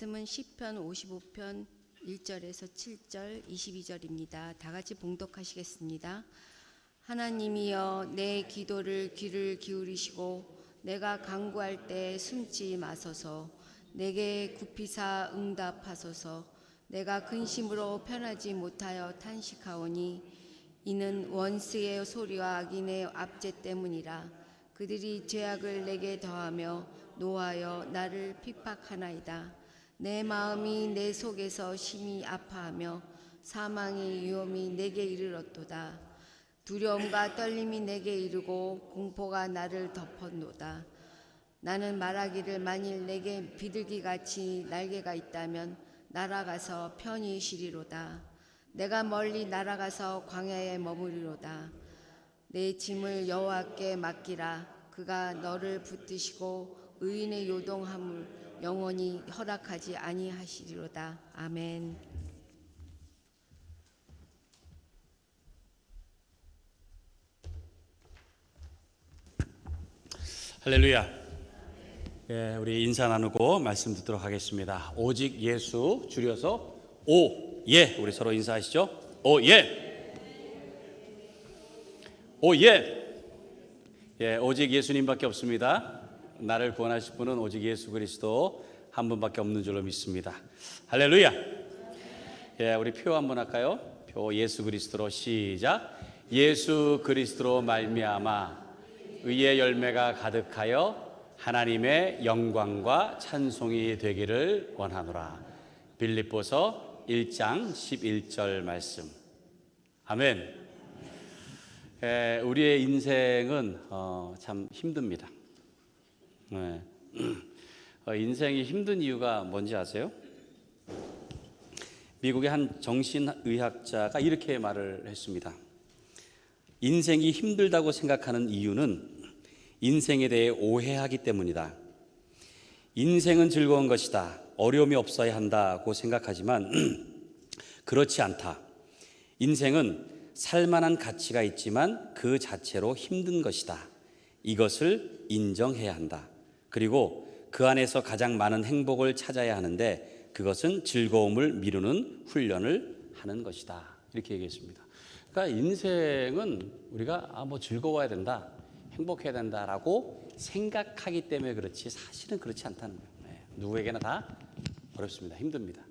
말씀은 시편 55편 1절에서 7절 22절입니다. 다 같이 봉독하시겠습니다. 하나님이여 내 기도를 귀를 기울이시고 내가 간구할 때 숨지 마소서. 내게 굽히사 응답하소서. 내가 근심으로 편하지 못하여 탄식하오니 이는 원수의 소리와 악인의 압제 때문이라. 그들이 죄악을 내게 더하며 노하여 나를 핍박하나이다. 내 마음이 내 속에서 심히 아파하며 사망의 위험이 내게 이르렀도다. 두려움과 떨림이 내게 이르고 공포가 나를 덮었노다. 나는 말하기를 만일 내게 비둘기같이 날개가 있다면 날아가서 편히 쉬리로다. 내가 멀리 날아가서 광야에 머무리로다. 내 짐을 여호와께 맡기라. 그가 너를 붙드시고 의인의 요동함을 영원히 허락하지 아니하시리로다. 아멘. 할렐루야. 예, 우리 인사 나누고 말씀 듣도록 하겠습니다. 오직 예수 줄여서 오예. 우리 서로 인사하시죠. 오예. 오예. 예, 오직 예수님밖에 없습니다. 나를 구원하실 분은 오직 예수 그리스도 한 분밖에 없는 줄로 믿습니다. 할렐루야. 예, 우리 표 한번 할까요? 표 예수 그리스도로 시작. 예수 그리스도로 말미암아 의의 열매가 가득하여 하나님의 영광과 찬송이 되기를 원하노라. 빌립보서 1장 11절 말씀. 아멘. 우리의 인생은 참 힘듭니다. 인생이 힘든 이유가 뭔지 아세요? 미국의 한 정신의학자가 이렇게 말을 했습니다. 인생이 힘들다고 생각하는 이유는 인생에 대해 오해하기 때문이다. 인생은 즐거운 것이다. 어려움이 없어야 한다고 생각하지만 그렇지 않다. 인생은 살만한 가치가 있지만 그 자체로 힘든 것이다. 이것을 인정해야 한다. 그리고 그 안에서 가장 많은 행복을 찾아야 하는데 그것은 즐거움을 미루는 훈련을 하는 것이다. 이렇게 얘기했습니다. 그러니까 인생은 우리가 뭐 즐거워야 된다, 행복해야 된다라고 생각하기 때문에 그렇지 사실은 그렇지 않다는 거예요. 누구에게나 다 어렵습니다. 힘듭니다.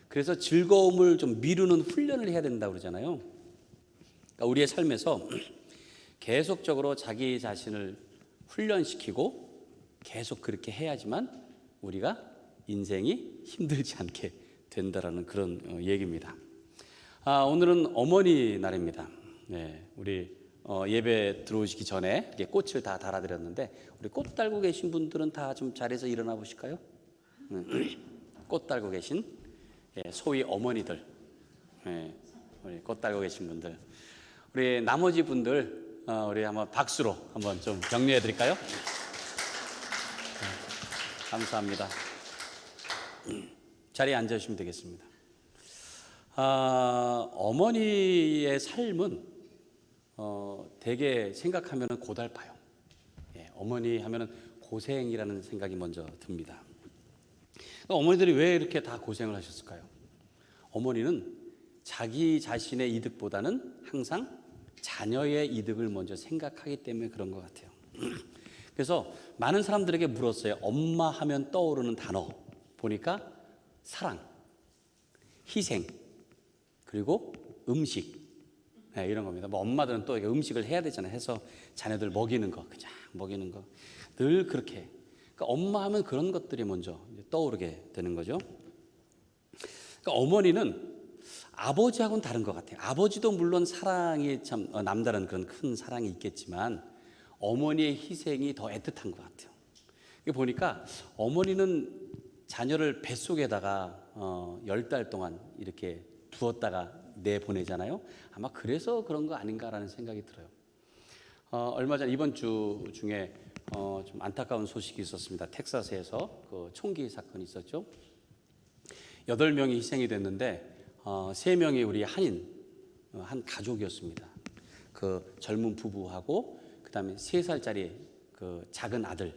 그래서 즐거움을 좀 미루는 훈련을 해야 된다고 그러잖아요. 그러니까 우리의 삶에서 계속적으로 자기 자신을 훈련시키고 계속 그렇게 해야지만 우리가 인생이 힘들지 않게 된다라는 그런 얘기입니다. 오늘은 어머니 날입니다. 네, 우리 예배 들어오시기 전에 이렇게 꽃을 다 달아드렸는데 우리 꽃 달고 계신 분들은 다 좀 자리에서 일어나 보실까요? 꽃 달고 계신 소위 어머니들, 우리 꽃 달고 계신 분들, 우리 나머지 분들 우리 한번 박수로 한번 좀 격려해 드릴까요? 감사합니다. 자리에 앉으시면 되겠습니다. 어머니의 삶은 되게 생각하면 고달파요. 어머니 하면 고생이라는 생각이 먼저 듭니다. 어머니들이 왜 이렇게 다 고생을 하셨을까요? 어머니는 자기 자신의 이득보다는 항상 자녀의 이득을 먼저 생각하기 때문에 그런 것 같아요. 그래서 많은 사람들에게 물었어요. 엄마 하면 떠오르는 단어 보니까 사랑, 희생, 그리고 음식, 이런 겁니다. 뭐 엄마들은 또 음식을 해야 되잖아요. 해서 자녀들 먹이는 거, 그냥 먹이는 거 늘 그렇게. 그러니까 엄마 하면 그런 것들이 먼저 떠오르게 되는 거죠. 그러니까 어머니는 아버지하고는 다른 것 같아요. 아버지도 물론 사랑이 참 남다른 그런 큰 사랑이 있겠지만 어머니의 희생이 더 애틋한 것 같아요. 보니까 어머니는 자녀를 뱃속에다가 10달 동안 이렇게 두었다가 내보내잖아요. 아마 그래서 그런 거 아닌가라는 생각이 들어요. 얼마 전 이번 주 중에 좀 안타까운 소식이 있었습니다. 텍사스에서 그 총기 사건이 있었죠. 8명이 희생이 됐는데 3명이 우리 한인 한 가족이었습니다. 그 젊은 부부하고 그다음에 3살짜리 그 작은 아들이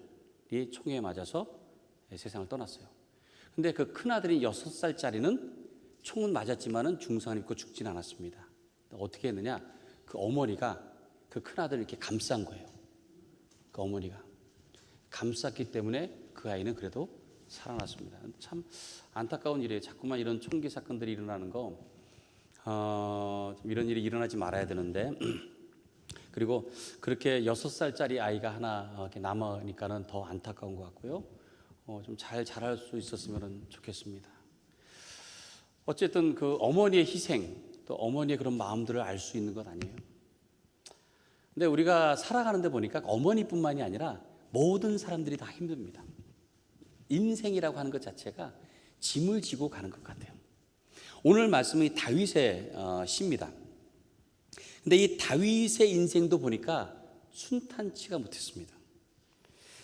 총에 맞아서 세상을 떠났어요. 근데 그 큰아들인 6살짜리는 총은 맞았지만은 중상을 입고 죽진 않았습니다. 어떻게 했느냐? 그 어머니가 그 큰아들을 이렇게 감싼 거예요. 그 어머니가 감쌌기 때문에 그 아이는 그래도 살아났습니다. 참 안타까운 일이에요. 자꾸만 이런 총기 사건들이 일어나는 거, 이런 일이 일어나지 말아야 되는데 그리고 그렇게 6살짜리 아이가 하나 이렇게 남으니까는 더 안타까운 것 같고요. 좀 잘 자랄 수 있었으면 좋겠습니다. 어쨌든 그 어머니의 희생, 또 어머니의 그런 마음들을 알 수 있는 것 아니에요. 근데 우리가 살아가는데 보니까 어머니뿐만이 아니라 모든 사람들이 다 힘듭니다. 인생이라고 하는 것 자체가 짐을 지고 가는 것 같아요. 오늘 말씀이 다윗의 시입니다. 근데 이 다윗의 인생도 보니까 순탄치가 못했습니다.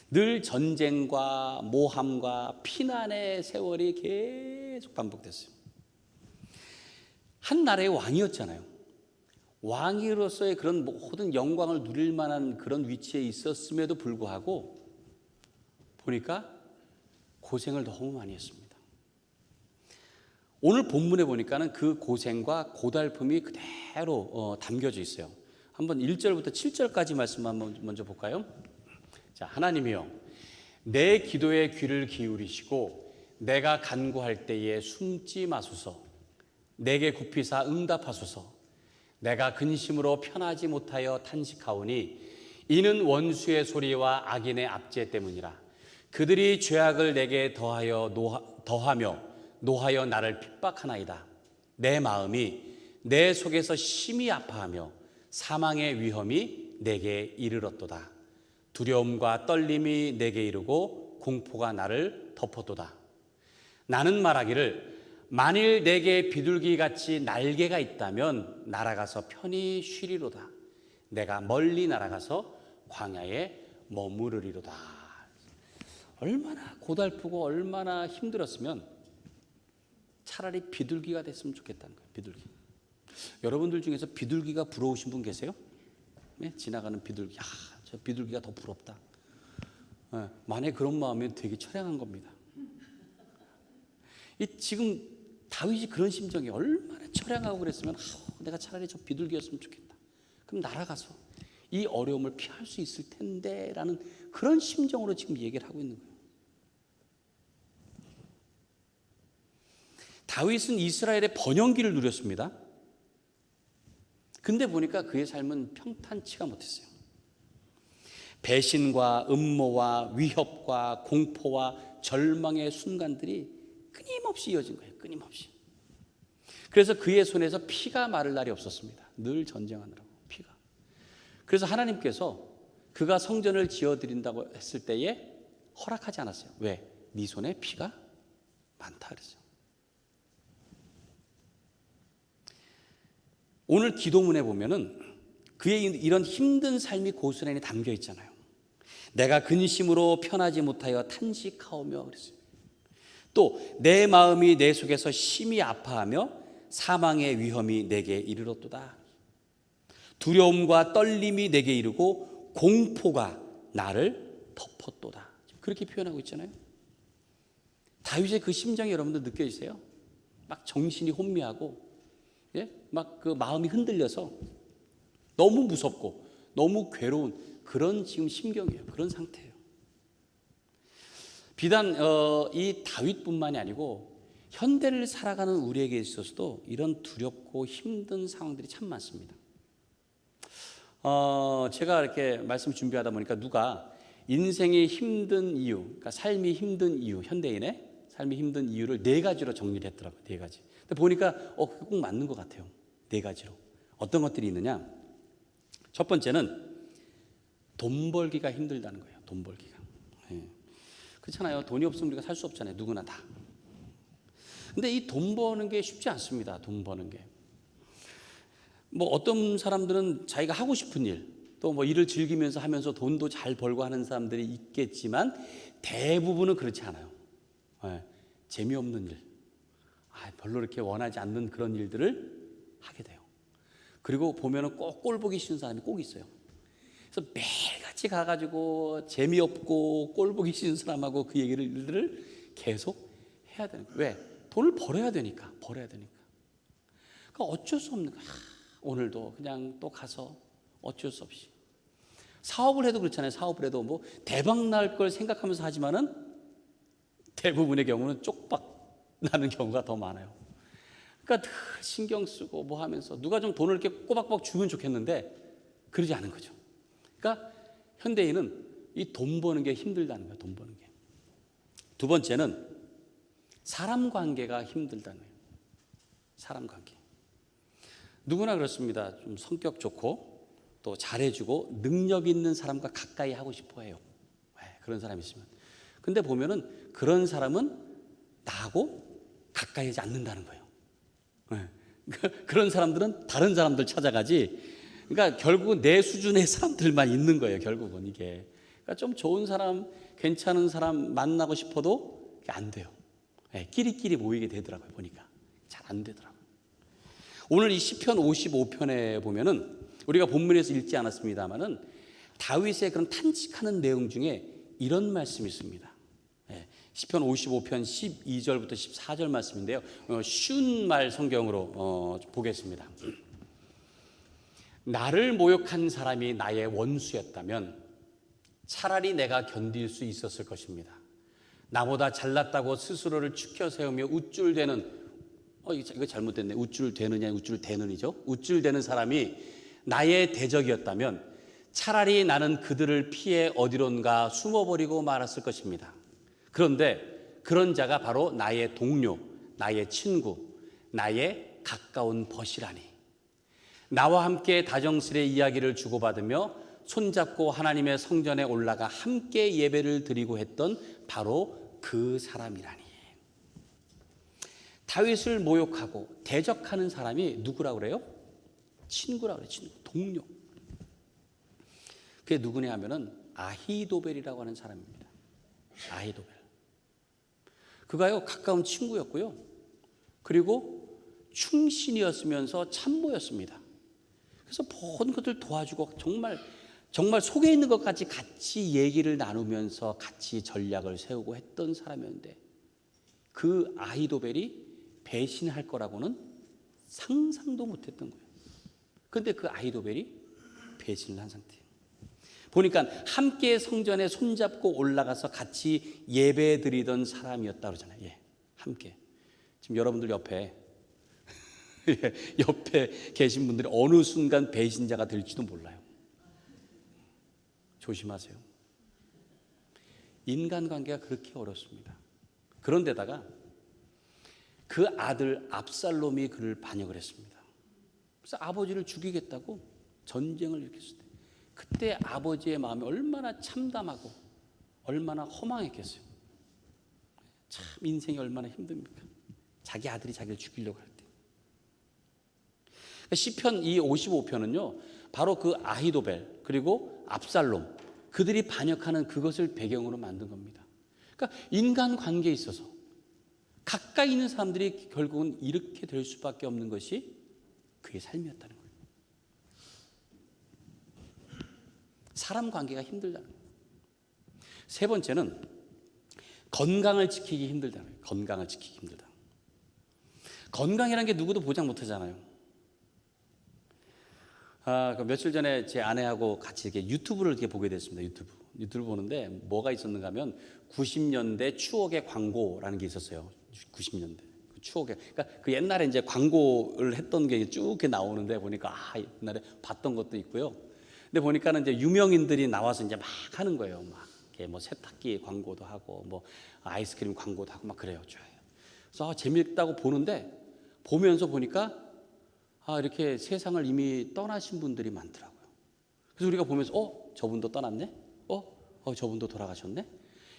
늘 전쟁과 모함과 피난의 세월이 계속 반복됐어요. 한 나라의 왕이었잖아요. 왕으로서의 그런 모든 영광을 누릴 만한 그런 위치에 있었음에도 불구하고 보니까 고생을 너무 많이 했습니다. 오늘 본문에 보니까는 그 고생과 고달픔이 그대로 담겨져 있어요. 한번 1절부터 7절까지 말씀 한번 먼저 볼까요? 자, 하나님이여, 내 기도에 귀를 기울이시고 내가 간구할 때에 숨지 마소서. 내게 굽히사 응답하소서. 내가 근심으로 편하지 못하여 탄식하오니 이는 원수의 소리와 악인의 압제 때문이라. 그들이 죄악을 내게 더하며 노하여 나를 핍박하나이다. 내 마음이 내 속에서 심히 아파하며 사망의 위험이 내게 이르렀도다. 두려움과 떨림이 내게 이르고 공포가 나를 덮었도다. 나는 말하기를 만일 내게 비둘기같이 날개가 있다면 날아가서 편히 쉬리로다. 내가 멀리 날아가서 광야에 머무르리로다. 얼마나 고달프고 얼마나 힘들었으면 차라리 비둘기가 됐으면 좋겠다는 거예요. 비둘기. 여러분들 중에서 비둘기가 부러우신 분 계세요? 네? 지나가는 비둘기. 저 비둘기가 더 부럽다. 네, 만약에 그런 마음이면 되게 처량한 겁니다. 지금 다윗이 그런 심정이 얼마나 처량하고 그랬으면 내가 차라리 저 비둘기였으면 좋겠다. 그럼 날아가서 이 어려움을 피할 수 있을 텐데 라는 그런 심정으로 지금 얘기를 하고 있는 거예요. 다윗은 이스라엘의 번영기를 누렸습니다. 근데 보니까 그의 삶은 평탄치가 못했어요. 배신과 음모와 위협과 공포와 절망의 순간들이 끊임없이 이어진 거예요. 끊임없이. 그래서 그의 손에서 피가 마를 날이 없었습니다. 늘 전쟁하느라고 피가. 그래서 하나님께서 그가 성전을 지어드린다고 했을 때에 허락하지 않았어요. 왜? 네 손에 피가 많다 그랬어요. 오늘 기도문에 보면은 그의 이런 힘든 삶이 고스란히 담겨 있잖아요. 내가 근심으로 편하지 못하여 탄식하오며 그랬어요. 또 내 마음이 내 속에서 심히 아파하며 사망의 위험이 내게 이르렀도다. 두려움과 떨림이 내게 이르고 공포가 나를 덮었도다. 그렇게 표현하고 있잖아요. 다윗의 그 심정이 여러분들 느껴지세요? 막 정신이 혼미하고, 막 그 마음이 흔들려서 너무 무섭고 너무 괴로운 그런 지금 심경이에요. 그런 상태예요. 비단 이 다윗뿐만이 아니고 현대를 살아가는 우리에게 있어서도 이런 두렵고 힘든 상황들이 참 많습니다. 제가 이렇게 말씀 준비하다 보니까 누가 인생이 힘든 이유, 그러니까 삶이 힘든 이유, 현대인의 삶이 힘든 이유를 4가지로 정리를 했더라고요. 4가지. 근데 보니까 그게 꼭 맞는 것 같아요. 4가지로. 어떤 것들이 있느냐? 첫 번째는 돈 벌기가 힘들다는 거예요. 돈 벌기가. 그렇잖아요. 돈이 없으면 우리가 살 수 없잖아요. 누구나 다. 근데 이 돈 버는 게 쉽지 않습니다. 돈 버는 게. 뭐 어떤 사람들은 자기가 하고 싶은 일, 또 뭐 일을 즐기면서 하면서 돈도 잘 벌고 하는 사람들이 있겠지만 대부분은 그렇지 않아요. 재미없는 일, 별로 이렇게 원하지 않는 그런 일들을 하게 돼요. 그리고 보면은 꼭 꼴 보기 싫은 사람이 꼭 있어요. 그래서 매일같이 가가지고 재미없고 꼴 보기 싫은 사람하고 그 일들을 계속 해야 해야 되는 거예요. 왜? 돈을 벌어야 되니까. 그러니까 어쩔 수 없는 거야. 오늘도 그냥 또 가서 어쩔 수 없이. 사업을 해도 그렇잖아요. 사업을 해도 뭐 대박 날 걸 생각하면서 하지만은 대부분의 경우는 쪽박 나는 경우가 더 많아요. 그러니까 늘 신경 쓰고 뭐 하면서 누가 좀 돈을 이렇게 꼬박꼬박 주면 좋겠는데 그러지 않은 거죠. 그러니까 현대인은 이 돈 버는 게 힘들다는 거예요. 돈 버는 게. 두 번째는 사람 관계가 힘들다는 거예요. 사람 관계. 누구나 그렇습니다. 좀 성격 좋고 또 잘해주고 능력 있는 사람과 가까이 하고 싶어 해요. 그런 사람이 있으면. 근데 보면은 그런 사람은 나하고 가까이 하지 않는다는 거예요. 그런 사람들은 다른 사람들 찾아가지. 그러니까 결국은 내 수준의 사람들만 있는 거예요. 결국은 이게. 그러니까 좀 좋은 사람, 괜찮은 사람 만나고 싶어도 안 돼요. 끼리끼리 모이게 되더라고요. 보니까 잘 안 되더라고요. 오늘 이 시편 55편에 보면은 우리가 본문에서 읽지 않았습니다만은 다윗의 그런 탄식하는 내용 중에 이런 말씀이 있습니다. 시편 55편 12절부터 14절 말씀인데요. 쉬운 말 성경으로 보겠습니다. 나를 모욕한 사람이 나의 원수였다면 차라리 내가 견딜 수 있었을 것입니다. 나보다 잘났다고 스스로를 추켜 세우며 우쭐대는 이거 잘못됐네. 우쭐대느냐 우쭐대는이죠. 우쭐대는 사람이 나의 대적이었다면 차라리 나는 그들을 피해 어디론가 숨어버리고 말았을 것입니다. 그런데 그런 자가 바로 나의 동료, 나의 친구, 나의 가까운 벗이라니. 나와 함께 다정스레 이야기를 주고받으며 손잡고 하나님의 성전에 올라가 함께 예배를 드리고 했던 바로 그 사람이라니. 다윗을 모욕하고 대적하는 사람이 누구라고 그래요? 친구라고 그래요. 친구, 동료. 그게 누구냐 하면은 아히도벨이라고 하는 사람입니다. 아히도벨. 그가요 가까운 친구였고요. 그리고 충신이었으면서 참모였습니다. 그래서 모든 것들 도와주고 정말 속에 있는 것까지 같이 얘기를 나누면서 같이 전략을 세우고 했던 사람이었는데 그 아히도벨이 배신할 거라고는 상상도 못했던 거예요. 그런데 그 아히도벨이 배신을 한 상태예요. 보니까 함께 성전에 손잡고 올라가서 같이 예배 드리던 사람이었다 그러잖아요. 함께. 지금 여러분들 옆에 계신 분들이 어느 순간 배신자가 될지도 몰라요. 조심하세요. 인간관계가 그렇게 어렵습니다. 그런데다가 그 아들 압살롬이 그를 반역을 했습니다. 그래서 아버지를 죽이겠다고 전쟁을 일으켰을 때 그때 아버지의 마음이 얼마나 참담하고 얼마나 허망했겠어요. 참 인생이 얼마나 힘듭니까? 자기 아들이 자기를 죽이려고 할 때. 시편 이 55편은요 바로 그 아히도벨 그리고 압살롬 그들이 반역하는 그것을 배경으로 만든 겁니다. 그러니까 인간관계에 있어서 가까이 있는 사람들이 결국은 이렇게 될 수밖에 없는 것이 그의 삶이었다는 거예요. 사람 관계가 힘들다는 거예요. 세 번째는 건강을 지키기 힘들다는 거예요. 건강을 지키기 힘들다. 건강이라는 게 누구도 보장 못하잖아요. 그 며칠 전에 제 아내하고 같이 이렇게 유튜브를 이렇게 보게 됐습니다. 유튜브 보는데 뭐가 있었는가 하면 90년대 추억의 광고라는 게 있었어요. 90년대 추억의 그러니까 그 옛날에 이제 광고를 했던 게 쭉 이렇게 나오는데 보니까 옛날에 봤던 것도 있고요. 근데 보니까는 이제 유명인들이 나와서 이제 막 하는 거예요. 막 이렇게 뭐 세탁기 광고도 하고 뭐 아이스크림 광고도 하고 막 그래요. 그래서 재밌다고 보는데 보면서 보니까 이렇게 세상을 이미 떠나신 분들이 많더라고요. 그래서 우리가 보면서 저분도 떠났네? 저분도 돌아가셨네?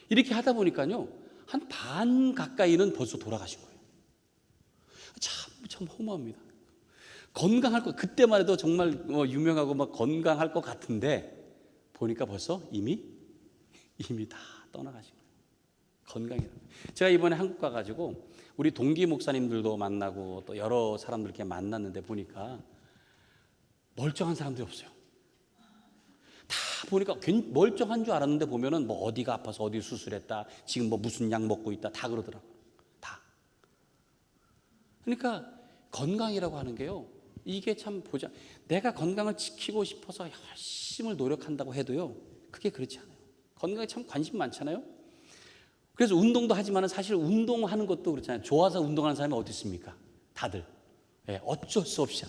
이렇게 하다 보니까요. 한 반 가까이는 벌써 돌아가신 거예요. 참 허무합니다. 건강할 것 그때만 해도 정말 유명하고 막 건강할 것 같은데 보니까 벌써 이미 다 떠나가신 거예요. 건강이라는. 제가 이번에 한국 가가지고 우리 동기 목사님들도 만나고 또 여러 사람들 이렇게 만났는데 보니까 멀쩡한 사람들이 없어요. 다 보니까 멀쩡한 줄 알았는데 보면은 뭐 어디가 아파서 어디 수술했다, 지금 뭐 무슨 약 먹고 있다 다 그러더라고요. 다. 그러니까 건강이라고 하는 게요, 이게 참 내가 건강을 지키고 싶어서 열심히 노력한다고 해도요, 그게 그렇지 않아요. 건강에 참 관심 많잖아요. 그래서 운동도 하지만 사실 운동하는 것도 그렇잖아요. 좋아서 운동하는 사람이 어디 있습니까? 다들. 예, 어쩔 수 없이.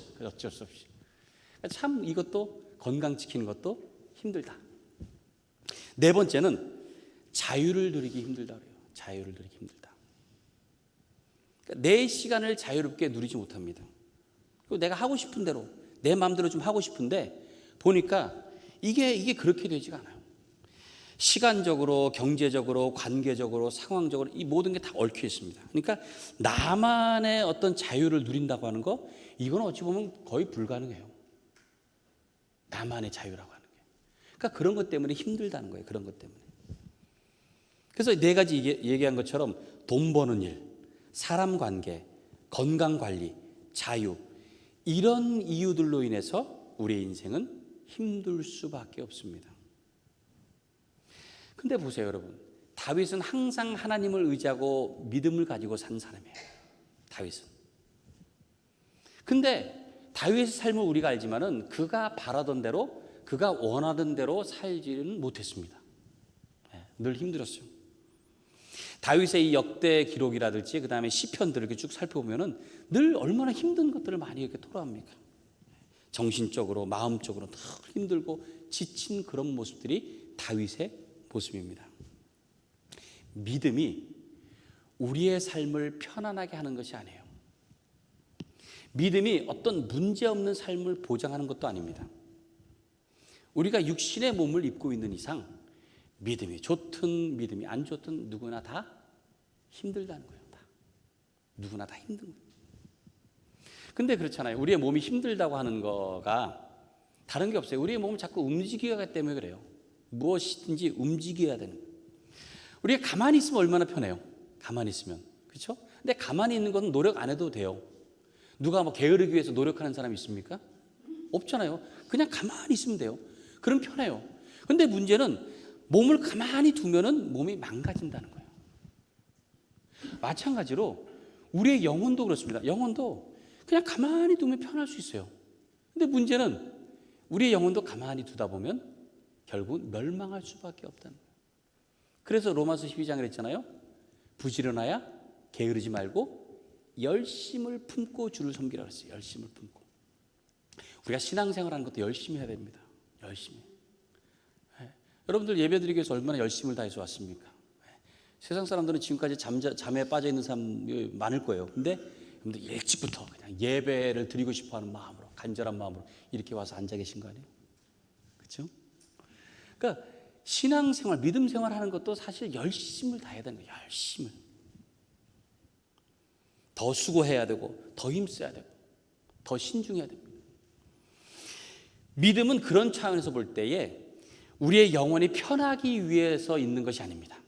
참 이것도 건강 지키는 것도 힘들다. 네 번째는 자유를 누리기 힘들다 그래요. 자유를 누리기 힘들다. 그러니까 내 시간을 자유롭게 누리지 못합니다. 그리고 내가 하고 싶은 대로 내 마음대로 좀 하고 싶은데 보니까 이게 그렇게 되지가 않아요. 시간적으로, 경제적으로, 관계적으로, 상황적으로 이 모든 게 다 얽혀 있습니다. 그러니까 나만의 어떤 자유를 누린다고 하는 거, 이건 어찌 보면 거의 불가능해요. 나만의 자유라고 하는 게. 그러니까 그런 것 때문에 힘들다는 거예요. 그런 것 때문에. 그래서 네 가지 얘기한 것처럼 돈 버는 일, 사람 관계, 건강 관리, 자유, 이런 이유들로 인해서 우리의 인생은 힘들 수밖에 없습니다. 근데 보세요, 여러분. 다윗은 항상 하나님을 의지하고 믿음을 가지고 산 사람이에요. 다윗은. 근데 다윗의 삶을 우리가 알지만은 그가 바라던 대로, 그가 원하던 대로 살지는 못했습니다. 늘 힘들었어요. 다윗의 이 역대 기록이라든지 그 다음에 시편들을 이렇게 쭉 살펴보면은 늘 얼마나 힘든 것들을 많이 이렇게 토로합니까? 정신적으로, 마음적으로 늘 힘들고 지친 그런 모습들이 다윗의 모습입니다. 믿음이 우리의 삶을 편안하게 하는 것이 아니에요. 믿음이 어떤 문제 없는 삶을 보장하는 것도 아닙니다. 우리가 육신의 몸을 입고 있는 이상 믿음이 좋든 믿음이 안 좋든 누구나 다 힘들다는 거예요. 누구나 다 힘든 거예요. 근데 그렇잖아요. 우리의 몸이 힘들다고 하는 거가 다른 게 없어요. 우리의 몸은 자꾸 움직여야 하기 때문에 그래요. 무엇이든지 움직여야 되는 거예요. 우리가 가만히 있으면 얼마나 편해요. 가만히 있으면. 그렇죠? 근데 가만히 있는 건 노력 안 해도 돼요. 누가 뭐 게으르기 위해서 노력하는 사람이 있습니까? 없잖아요. 그냥 가만히 있으면 돼요. 그럼 편해요. 근데 문제는 몸을 가만히 두면은 몸이 망가진다는 거예요. 마찬가지로 우리의 영혼도 그렇습니다. 영혼도 그냥 가만히 두면 편할 수 있어요. 근데 문제는 우리의 영혼도 가만히 두다 보면 결국 멸망할 수밖에 없다는 거예요. 그래서 로마서 12장에 했잖아요. 부지런하야 게으르지 말고 열심을 품고 주를 섬기라고 했어요. 열심을 품고. 우리가 신앙생활하는 것도 열심히 해야 됩니다. 열심히. 여러분들 예배드리기 위해서 얼마나 열심을 다해서 왔습니까? 세상 사람들은 지금까지 잠에 빠져 있는 사람이 많을 거예요. 근데 여러분들 일찍부터 그냥 예배를 드리고 싶어하는 마음으로, 간절한 마음으로 이렇게 와서 앉아 계신 거 아니에요? 그렇죠? 그러니까 신앙생활, 믿음 생활하는 것도 사실 열심을 다해야 되는 거예요. 열심을. 더 수고해야 되고, 더 힘써야 되고, 더 신중해야 됩니다. 믿음은 그런 차원에서 볼 때에 우리의 영혼이 편하기 위해서 있는 것이 아닙니다.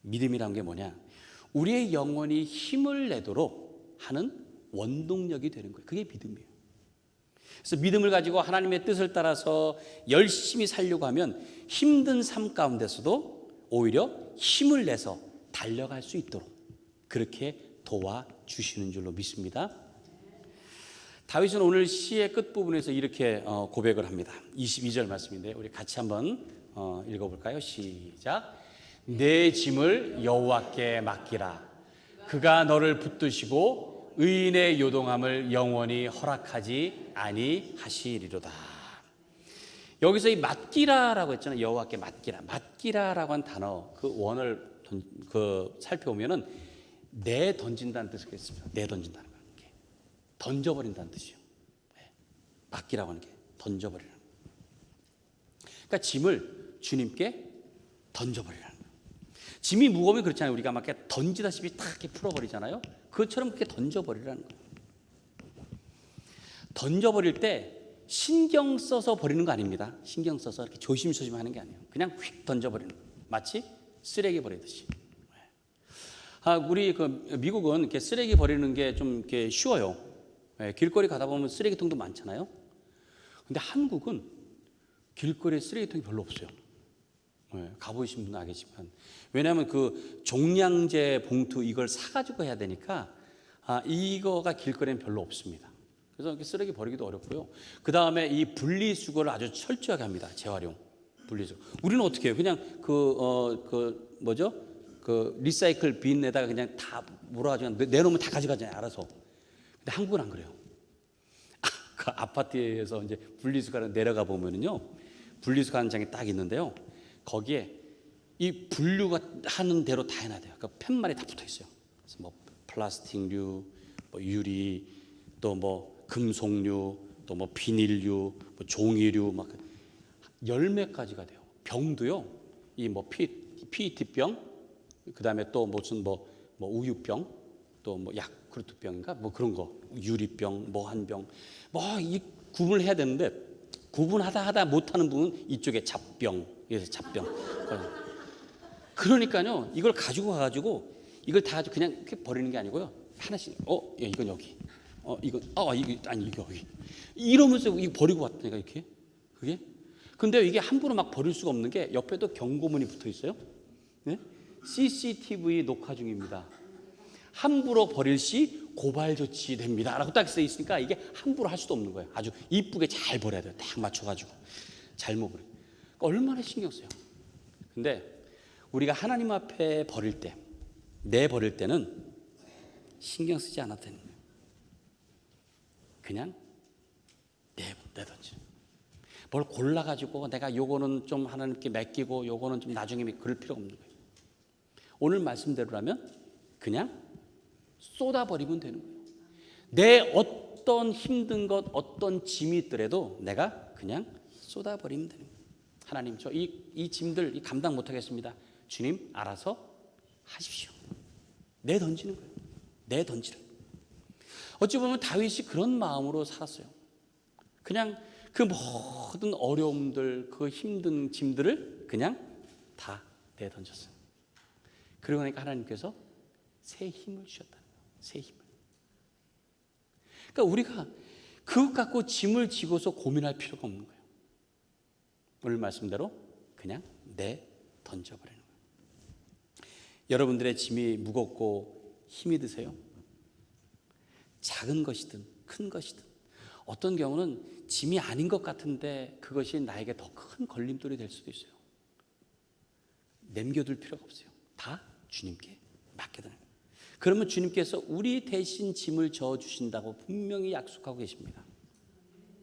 믿음이란 게 뭐냐? 우리의 영혼이 힘을 내도록 하는 원동력이 되는 거예요. 그게 믿음이에요. 그래서 믿음을 가지고 하나님의 뜻을 따라서 열심히 살려고 하면 힘든 삶 가운데서도 오히려 힘을 내서 달려갈 수 있도록 그렇게 도와주시는 줄로 믿습니다. 다윗은 오늘 시의 끝부분에서 이렇게 고백을 합니다. 22절 말씀인데 우리 같이 한번 읽어볼까요? 시작. 내 짐을 여호와께 맡기라. 그가 너를 붙드시고 의인의 요동함을 영원히 허락하지 아니하시리로다. 여기서 이 맡기라라고 했잖아요. 여호와께 맡기라. 맡기라라고 한 단어 그 원을 살펴보면은 내 던진다는 뜻이 있습니다. 내 던진다는 거. 던져버린다는 뜻이에요. 맡기라고 하는 게 던져버리라는 거예요. 그러니까 짐을 주님께 던져버리라는 거예요. 짐이 무거우면 그렇잖아요. 우리가 막 이렇게 던지다시피 탁 이렇게 풀어버리잖아요. 그것처럼 그렇게 던져버리라는 거예요. 던져버릴 때 신경 써서 버리는 거 아닙니다. 신경 써서 이렇게 조심조심 하는 게 아니에요. 그냥 휙 던져버리는 거예요. 마치 쓰레기 버리듯이. 우리 미국은 이렇게 쓰레기 버리는 게 좀 이렇게 쉬워요. 길거리 가다 보면 쓰레기통도 많잖아요. 근데 한국은 길거리에 쓰레기통이 별로 없어요. 가보신 분은 알겠지만. 왜냐하면 그 종량제 봉투 이걸 사가지고 해야 되니까 이거가 길거리엔 별로 없습니다. 그래서 이렇게 쓰레기 버리기도 어렵고요. 그 다음에 이 분리수거를 아주 철저하게 합니다. 재활용, 분리수거. 우리는 어떻게 해요? 그냥 그 리사이클 빈에다가 그냥 다 몰아가지고 내놓으면 다 가져가잖아요. 알아서. 근데 한국은 안 그래요. 그 아파트에서 이제 분리수거를 내려가 보면은요, 분리수거하는 장이 딱 있는데요. 거기에 이 분류가 하는 대로 다 해놔야 돼요. 그 팻말이 다 붙어 있어요. 그래서 뭐 플라스틱류, 뭐 유리, 또 뭐 금속류, 또 뭐 비닐류, 뭐 종이류, 막 열 몇 가지가 돼요. 병도요, 이 뭐 PET병, 그 다음에 또 무슨 뭐 우유병, 또 뭐 야쿠르트병인가 뭐 그런 거, 유리병, 뭐 한병, 뭐 이 구분을 해야 되는데 구분하다 못하는 부분은 이쪽에 잡병, 그래서 잡병. 그러니까요, 이걸 가지고 가가지고 이걸 다 그냥 이렇게 버리는 게 아니고요, 하나씩 예, 이건 여기, 이건 이거 아니 이거 여기, 이러면서 이거 버리고 왔다니까 이렇게. 그게 근데 이게 함부로 막 버릴 수가 없는 게 옆에도 경고문이 붙어 있어요. 네? CCTV 녹화 중입니다. 함부로 버릴 시 고발 조치됩니다 라고 딱 써 있으니까 이게 함부로 할 수도 없는 거예요. 아주 이쁘게 잘 버려야 돼요. 딱 맞춰가지고 잘못 버려. 그러니까 얼마나 신경 써요. 근데 우리가 하나님 앞에 버릴 때, 내버릴 때는 신경 쓰지 않아도 되는 거예요. 그냥 내던지. 뭘 골라가지고 내가 요거는 좀 하나님께 맡기고 요거는 좀 나중에 그럴 필요가 없는 거예요. 오늘 말씀대로라면 그냥 쏟아버리면 되는 거예요. 내 어떤 힘든 것, 어떤 짐이 있더라도 내가 그냥 쏟아버리면 되는 거예요. 하나님, 저 이 짐들 감당 못하겠습니다. 주님, 알아서 하십시오. 내던지는 거예요. 내던지는. 어찌 보면 다윗이 그런 마음으로 살았어요. 그냥 그 모든 어려움들, 그 힘든 짐들을 그냥 다 내던졌어요. 그러고 나니까 하나님께서 새 힘을 주셨다는 거예요. 새 힘을. 그러니까 우리가 그것 갖고 짐을 지고서 고민할 필요가 없는 거예요. 오늘 말씀대로 그냥 던져버리는 거예요. 여러분들의 짐이 무겁고 힘이 드세요? 작은 것이든 큰 것이든, 어떤 경우는 짐이 아닌 것 같은데 그것이 나에게 더 큰 걸림돌이 될 수도 있어요. 남겨둘 필요가 없어요. 다 주님께 맡겨드는 거예요. 그러면 주님께서 우리 대신 짐을 져주신다고 분명히 약속하고 계십니다.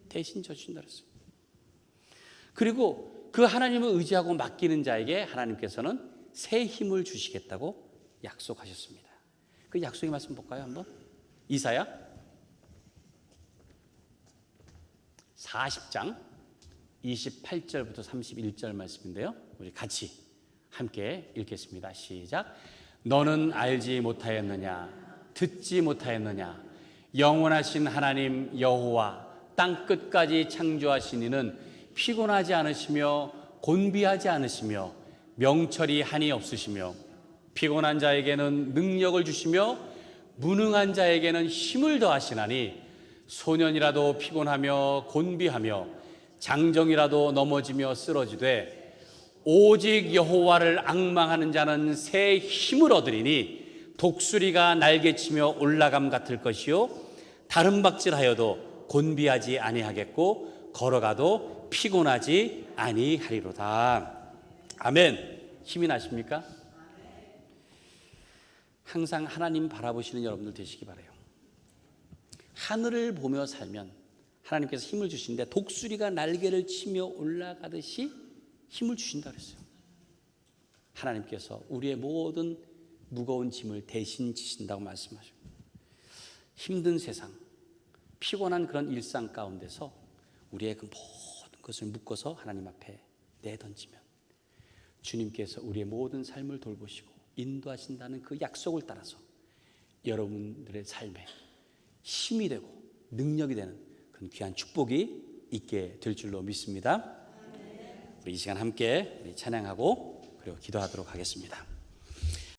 대신 져주신다 그랬어요. 그리고 그 하나님을 의지하고 맡기는 자에게 하나님께서는 새 힘을 주시겠다고 약속하셨습니다. 그 약속의 말씀 볼까요? 한번. 이사야 40장 28절부터 31절 말씀인데요, 우리 같이 함께 읽겠습니다. 시작. 너는 알지 못하였느냐? 듣지 못하였느냐? 영원하신 하나님 여호와 땅 끝까지 창조하신 이는 피곤하지 않으시며 곤비하지 않으시며 명철이 한이 없으시며 피곤한 자에게는 능력을 주시며 무능한 자에게는 힘을 더하시나니 소년이라도 피곤하며 곤비하며 장정이라도 넘어지며 쓰러지되 오직 여호와를 앙망하는 자는 새 힘을 얻으리니 독수리가 날개치며 올라감 같을 것이요 다름박질하여도 곤비하지 아니하겠고 걸어가도 피곤하지 아니하리로다. 아멘. 힘이 나십니까? 항상 하나님 바라보시는 여러분들 되시기 바라요. 하늘을 보며 살면 하나님께서 힘을 주시는데 독수리가 날개를 치며 올라가듯이 힘을 주신다 그랬어요. 하나님께서 우리의 모든 무거운 짐을 대신 지신다고 말씀하시고, 힘든 세상, 피곤한 그런 일상 가운데서 우리의 그 모든 것을 묶어서 하나님 앞에 내던지면 주님께서 우리의 모든 삶을 돌보시고 인도하신다는 그 약속을 따라서 여러분들의 삶에 힘이 되고 능력이 되는 그런 귀한 축복이 있게 될 줄로 믿습니다. 우리 이 시간 함께 찬양하고 그리고 기도하도록 하겠습니다.